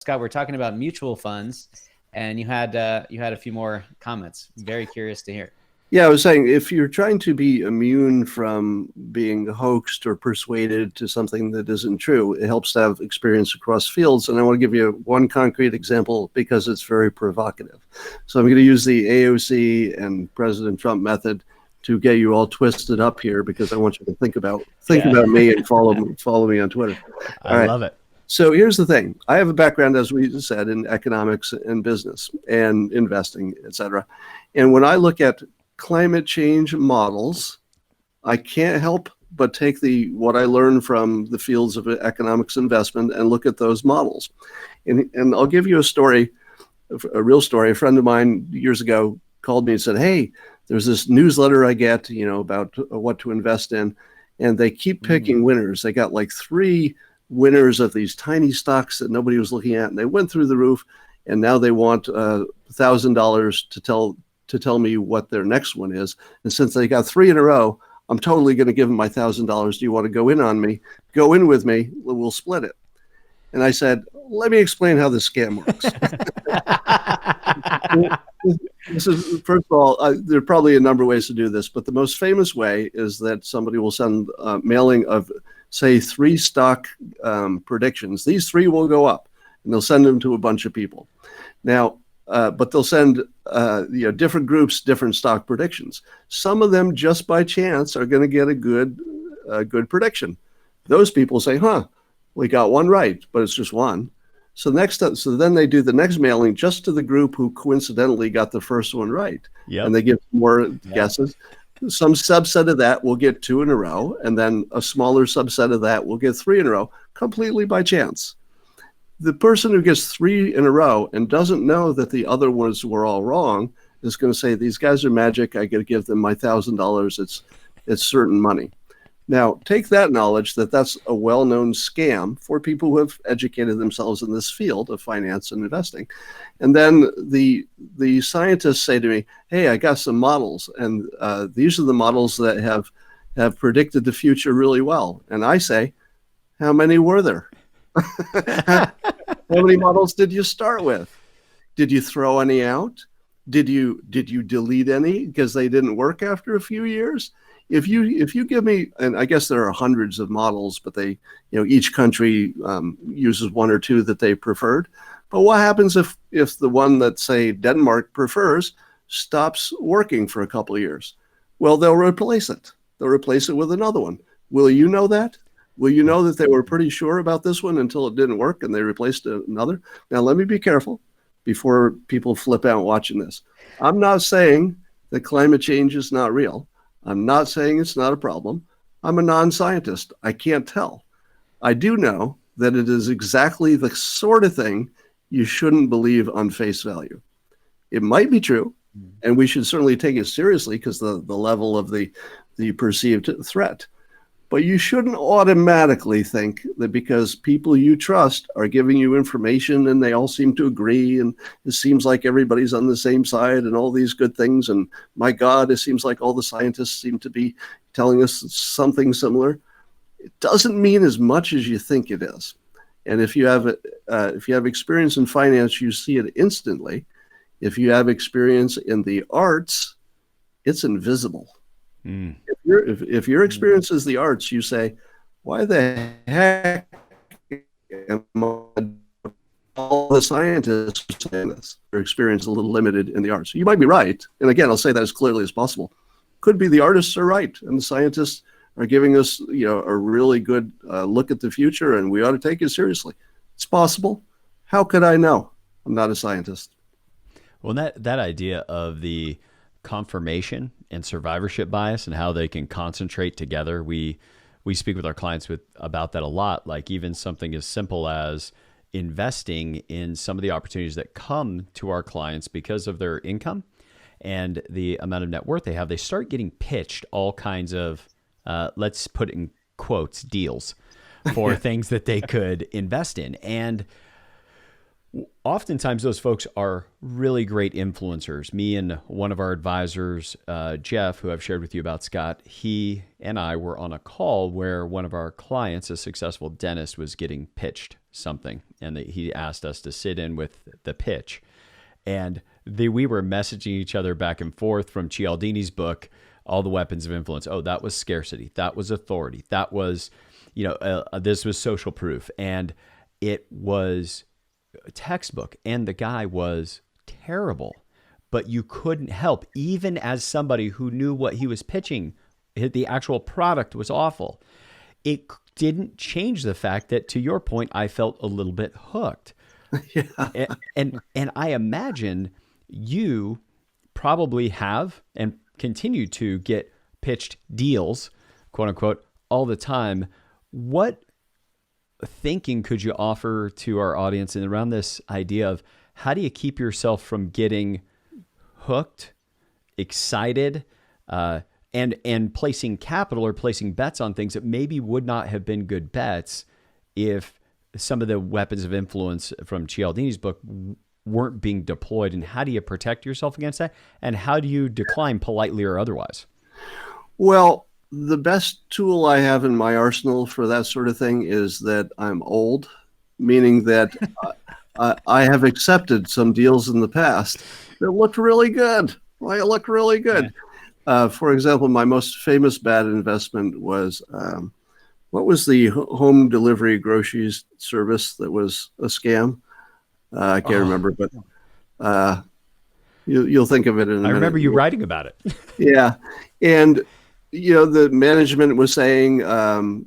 Scott, we're talking about mutual funds, and you had a few more comments. Very curious to hear. Yeah, I was saying if you're trying to be immune from being hoaxed or persuaded to something that isn't true, it helps to have experience across fields. And I want to give you one concrete example because it's very provocative. So I'm going to use the AOC and President Trump method to get you all twisted up here because I want you to think Yeah. about me and follow me on Twitter. I All right. love it. So here's the thing. I have a background, as we said, in economics and business and investing, et cetera. And when I look at climate change models, I can't help but take what I learned from the fields of economics investment and look at those models. And I'll give you a story, a real story. A friend of mine years ago called me and said, "Hey, there's this newsletter I get, about what to invest in, and they keep picking winners. They got like 3 winners of these tiny stocks that nobody was looking at, and they went through the roof, and now they want $1,000 to tell me what their next one is. And since they got 3 in a row, I'm totally going to give them my $1,000. Do you want to go in on me? Go in with me. We'll split it." And I said, "Let me explain how this scam works." This is, first of all, there are probably a number of ways to do this, but the most famous way is that somebody will send a mailing of, say, 3 stock predictions. These 3 will go up, and they'll send them to a bunch of people. Now, but they'll send different groups, different stock predictions. Some of them, just by chance, are going to get a good prediction. Those people say, "Huh, we got one right, but it's just one." So then they do the next mailing just to the group who coincidentally got the first one right, and they give more guesses. Some subset of that will get 2 in a row, and then a smaller subset of that will get 3 in a row, completely by chance. The person who gets 3 in a row and doesn't know that the other ones were all wrong is going to say, "These guys are magic. I got to give them my $1,000. It's certain money." Now, take that knowledge that that's a well-known scam for people who have educated themselves in this field of finance and investing. And then the scientists say to me, "Hey, I got some models, and these are the models that have predicted the future really well." And I say, "How many were there? How many models did you start with? Did you throw any out? Did you delete any because they didn't work after a few years?" If you give me, and I guess there are hundreds of models, but they, each country uses 1 or 2 that they preferred. But what happens if the one that, say, Denmark prefers stops working for a couple of years? Well, they'll replace it. They'll replace it with another one. Will you know that? Will you know that they were pretty sure about this one until it didn't work and they replaced another? Now, let me be careful before people flip out watching this. I'm not saying that climate change is not real. I'm not saying it's not a problem. I'm a non-scientist. I can't tell. I do know that it is exactly the sort of thing you shouldn't believe on face value. It might be true, and we should certainly take it seriously because the level of the perceived threat. But you shouldn't automatically think that because people you trust are giving you information and they all seem to agree and it seems like everybody's on the same side and all these good things. And my God, it seems like all the scientists seem to be telling us something similar. It doesn't mean as much as you think it is. And if you have experience in finance, you see it instantly. If you have experience in the arts, it's invisible. If your experience is the arts, you say, "Why the heck am all the scientists saying this?" Your experience is a little limited in the arts. You might be right. And again, I'll say that as clearly as possible. Could be the artists are right and the scientists are giving us, a really good look at the future and we ought to take it seriously. It's possible. How could I know? I'm not a scientist. Well, that idea of the confirmation and survivorship bias and how they can concentrate together, we speak with our clients about that a lot. Like even something as simple as investing in some of the opportunities that come to our clients because of their income and the amount of net worth they have, they start getting pitched all kinds of, let's put it in quotes, deals for things that they could invest in. And oftentimes those folks are really great influencers. Me and one of our advisors, Jeff, who I've shared with you about, Scott, he and I were on a call where one of our clients, a successful dentist, was getting pitched something, and he asked us to sit in with the pitch. And we were messaging each other back and forth from Cialdini's book, All the Weapons of Influence. Oh, that was scarcity. That was authority. That was, this was social proof. And it was a textbook. And the guy was terrible. But you couldn't help, even as somebody who knew what he was pitching, the actual product was awful. It didn't change the fact that, to your point, I felt a little bit hooked. Yeah. And I imagine you probably have and continue to get pitched deals, quote unquote, all the time. What thinking could you offer to our audience and around this idea of how do you keep yourself from getting hooked, excited, and placing capital or placing bets on things that maybe would not have been good bets if some of the weapons of influence from Cialdini's book weren't being deployed? And how do you protect yourself against that? And how do you decline politely or otherwise? Well, the best tool I have in my arsenal for that sort of thing is that I'm old, meaning that I have accepted some deals in the past that looked really good. Well, it looked really good. Yeah. For example, my most famous bad investment was, what was the home delivery groceries service that was a scam? I can't remember, but you'll think of it in a minute. I remember you writing about it. Yeah. And, the management was saying,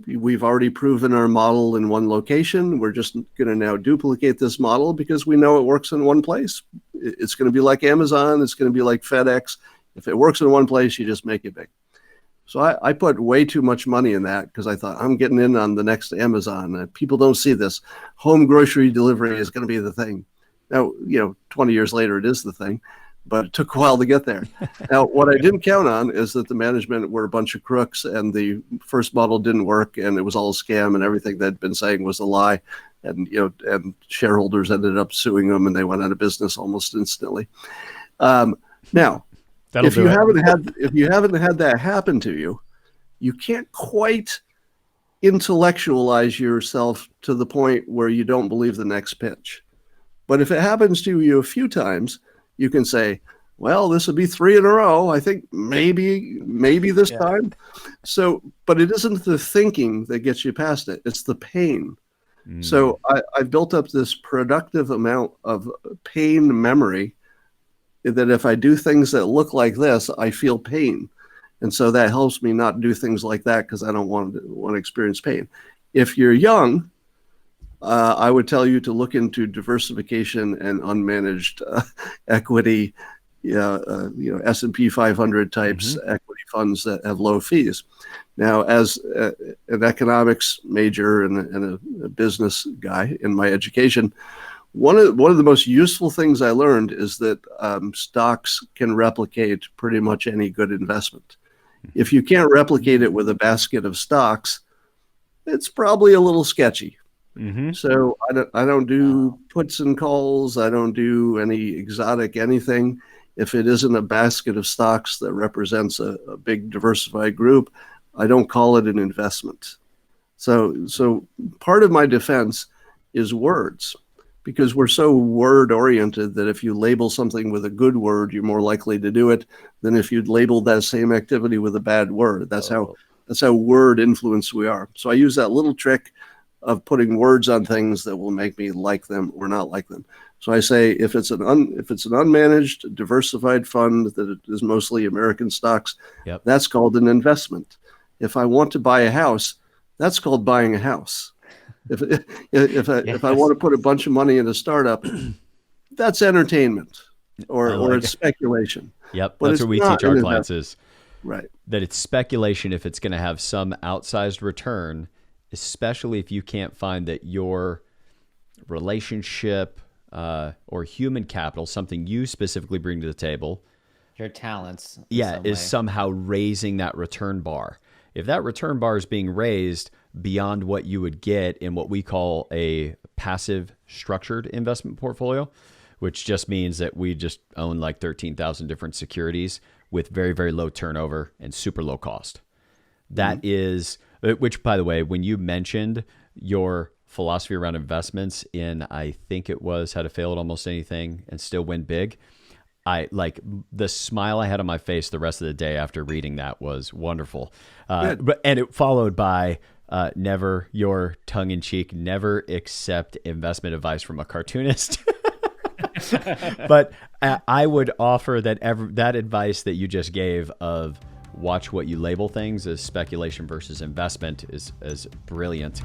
we've already proven our model in one location. We're just going to now duplicate this model because we know it works in one place. It's going to be like Amazon. It's going to be like FedEx. If it works in one place, you just make it big. So I put way too much money in that because I thought I'm getting in on the next Amazon. People don't see this. Home grocery delivery is going to be the thing. Now, 20 years later, it is the thing, but it took a while to get there. Now, what I didn't count on is that the management were a bunch of crooks and the first model didn't work and it was all a scam and everything they'd been saying was a lie. And, and shareholders ended up suing them and they went out of business almost instantly. Now, if you haven't had that happen to you, you can't quite intellectualize yourself to the point where you don't believe the next pitch. But if it happens to you a few times, you can say, well, this would be 3 in a row. I think maybe this time. So, but it isn't the thinking that gets you past it. It's the pain. So I built up this productive amount of pain memory that if I do things that look like this, I feel pain. And so that helps me not do things like that because I don't want to experience pain. If you're young, I would tell you to look into diversification and unmanaged equity, S&P 500 types equity funds that have low fees. Now, as an economics major and a business guy in my education, one of the most useful things I learned is that stocks can replicate pretty much any good investment. If you can't replicate it with a basket of stocks, it's probably a little sketchy. So I don't do puts and calls. I don't do any exotic anything. If it isn't a basket of stocks that represents a big diversified group, I don't call it an investment. So part of my defense is words. Because we're so word oriented that if you label something with a good word, you're more likely to do it than if you'd labeled that same activity with a bad word. That's how word influenced we are. So I use that little trick of putting words on things that will make me like them or not like them. So I say if it's an unmanaged, diversified fund that is mostly American stocks, that's called an investment. If I want to buy a house, that's called buying a house. If I want to put a bunch of money in a startup, that's entertainment or it's speculation. Yep, but that's what we teach our clients is right that it's speculation if it's going to have some outsized return, especially if you can't find that your relationship or human capital, something you specifically bring to the table, your talents, is somehow raising that return bar. If that return bar is being raised beyond what you would get in what we call a passive structured investment portfolio, which just means that we just own like 13,000 different securities with very, very low turnover and super low cost. That is, which by the way, when you mentioned your philosophy around investments in, I think it was How to Fail at Almost Anything and Still Win Big. I like the smile I had on my face the rest of the day after reading that was wonderful. And it followed by never, your tongue in cheek, never accept investment advice from a cartoonist. But I would offer that that advice that you just gave of watch what you label things as speculation versus investment is brilliant.